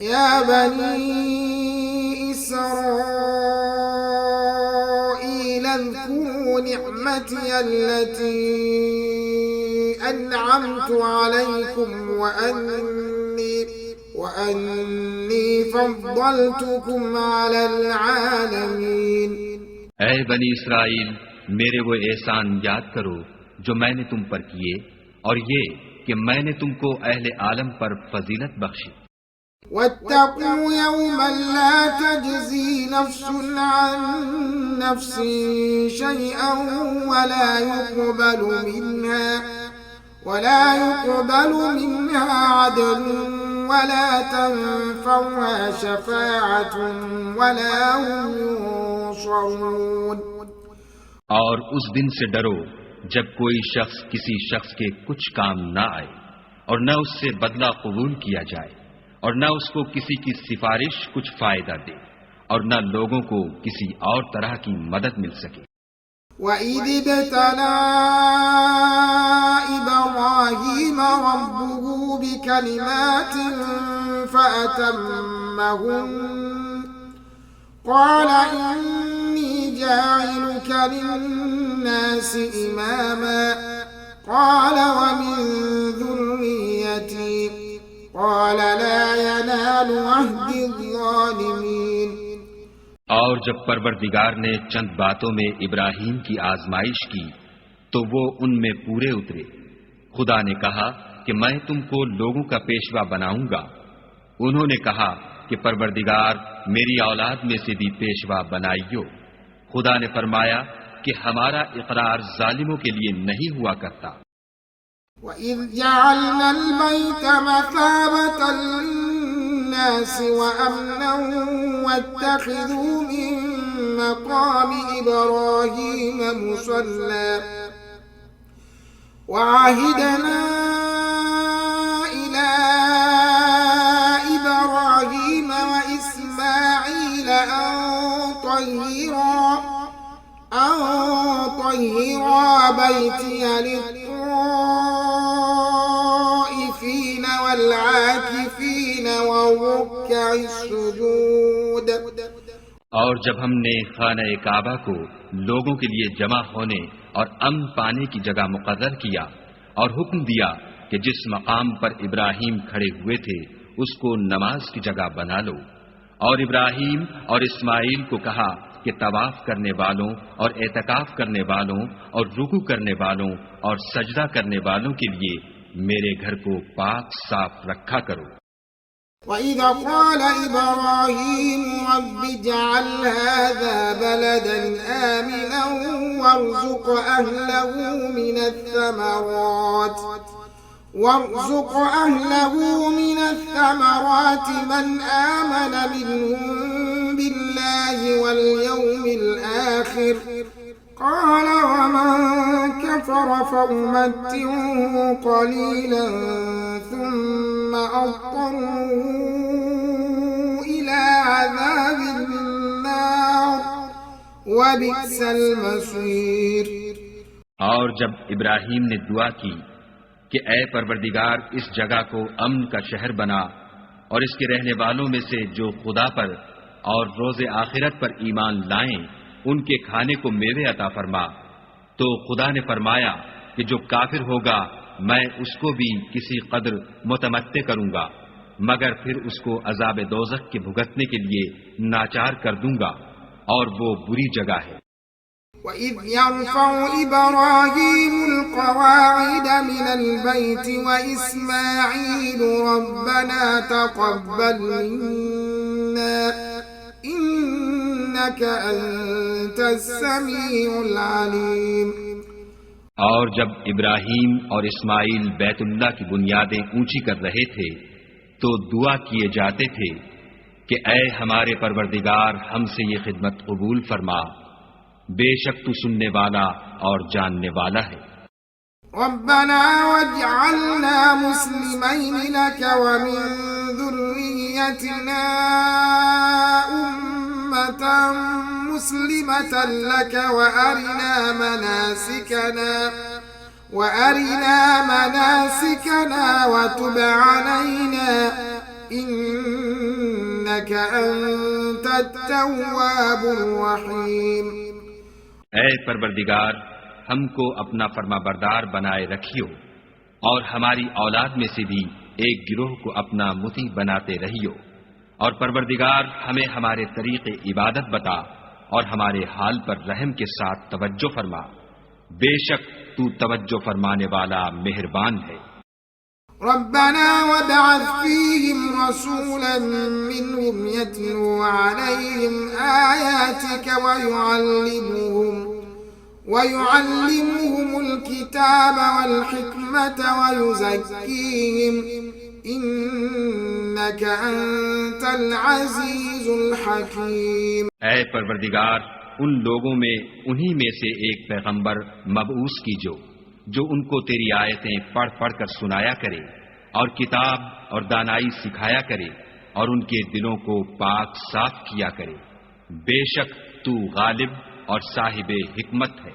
या बनी इस्राईल अज़्कुरू निअमती अल्लती अनअमतु अलैकुम वअन्नी फद्दलतुकुम अलल आलमीन। ऐ बनी इसराइल, मेरे वो एहसान याद करो जो मैंने तुम पर किए, और ये कि मैंने तुमको अहले आलम पर फजीलत बख्शी। वत्तक़ू यौमन ला तज्ज़ी नफ्सुन अन नफ्सिन शैअन वला युक़बलु मिन्हा अदलुन वला तंफ़उहा शफ़ाअतुन वला हुम युंशरून। और उस दिन से डरो जब कोई शख्स किसी शख्स के कुछ काम न आए, और न उससे बदला कबूल किया जाए, और न उसको किसी की सिफारिश कुछ फायदा दे, और न लोगों को किसी और तरह की मदद मिल सके। वइज़ इब्तला इब्राहीम रब्बुहु बिकलिमातिन फअतम्महुन्न क़ाल इन्नी जाइलुक लिन्नासि इमामा क़ाल वमिन ज़ुर्रिय्यती क़ाल ला यनालु अहदी ज़ालिमीन। और जब परवरदिगार ने चंद बातों में इब्राहीम की आजमाइश की तो वो उनमें पूरे उतरे। खुदा ने कहा कि मैं तुमको लोगों का पेशवा बनाऊंगा। उन्होंने कहा कि परवरदिगार, मेरी औलाद में से भी पेशवा बनाइयो। खुदा ने फरमाया कि हमारा इकरार जालिमों के लिए नहीं हुआ करता। वइज़ जअलनल बैत मसाबतन लिन्नासि वअमनन वत्तखिज़ू मिन मक़ामि इब्राहीम मुसल्ला वअहिदना इला इब्राहीम वइस्माईल अन طهرا بيتي للطائفين والعاكفين والركع السجود। और जब हमने खाना काबा को लोगों के लिए जमा होने और अमन पाने की जगह मुकर्रर किया और हुक्म दिया कि जिस मकाम पर इब्राहीम खड़े हुए थे उसको नमाज की जगह बना लो, और इब्राहीम और इस्माइल को कहा कि तवाफ करने वालों और एतकाफ करने वालों और रुकू करने वालों और सजदा करने वालों के लिए मेरे घर को पाक साफ रखा करो। وَإِذَا قَالَ إِبْرَاهِيمُ رَبِّ اجْعَلْ هَذَا بَلَدًا آمِنًا وَارْزُقْ أَهْلَهُ مِنَ الثَّمَرَاتِ مَنْ آمَنَ مِنْهُمْ بِاللَّهِ وَالْيَوْمِ الْآخِرِ قَالَ وَمَنْ كَفَرَ فَأُمَتِّعُهُ قَلِيلًا ثُمَّ أَضْطَرُّهُ إِلَى عَذَابِ النَّارِ وَبِئْسَ الْمَصِيرُ। और जब इब्राहीम ने दुआ की कि ऐ परवरदिगार, इस जगह को अमन का शहर बना और इसके रहने वालों में से जो खुदा पर और रोज़े आखिरत पर ईमान लाएं उनके खाने को मेवे अता फरमा, तो खुदा ने फरमाया कि जो काफिर होगा मैं उसको भी किसी कदर मुतमत्ते करूंगा, मगर फिर उसको अजाब दोज़ख के भुगतने के लिए नाचार कर दूंगा, और वो बुरी जगह है। وَإِذْ يَرْفَعُ إِبْرَاهِيمُ الْقَوَاعِدَ مِنَ الْبَيْتِ وَإِسْمَاعِيلُ رَبَّنَا تَقَبَّلْ مِنَّا إِنَّكَ أَنْتَ السَّمِيعُ الْعَلِيمُ। और जब इब्राहीम और इस्माइल बैतुल्लाह की बुनियादें ऊंची कर रहे थे तो दुआ किए जाते थे कि ऐ हमारे परवरदिगार, हमसे ये खिदमत कबूल फरमा, बेशक तू सुनने वाला और जानने वाला है। रब्बना वजअलना मुस्लिमैन लक व मिन ذُرِّيَّتِنَا उम्मतन मुस्लिमतन लक وأرنا مناسكنا وتب علينا إنك أنت التواب الرحيم ऐ परवरदिगार, हमको अपना फरमाबरदार बनाए रखियो और हमारी औलाद में से भी एक गिरोह को अपना मुती बनाते रहियो। और परवरदिगार, हमें हमारे तरीके इबादत बता और हमारे हाल पर रहम के साथ तवज्जो फरमा। बेशक तू तवज्जो फरमाने वाला मेहरबान है। रब्बना वबअथ फीहिम रसूलन मिनहुम यतलू अलैहिम आयातिक वयुअल्लिमुहुमुल किताब वल हिकमत वयुज़क्कीहिम इन्नक अंतल अज़ीज़ुल हकीम। ऐ परवरदिगार, उन लोगों में उन्हीं में से एक पैगंबर मबऊस कीजो जो उनको तेरी आयतें पढ़ पढ़ कर सुनाया करे और किताब और दानाई सिखाया करे और उनके दिलों को पाक साफ किया करे। बेशक तू गालिब और साहिबे हिकमत है।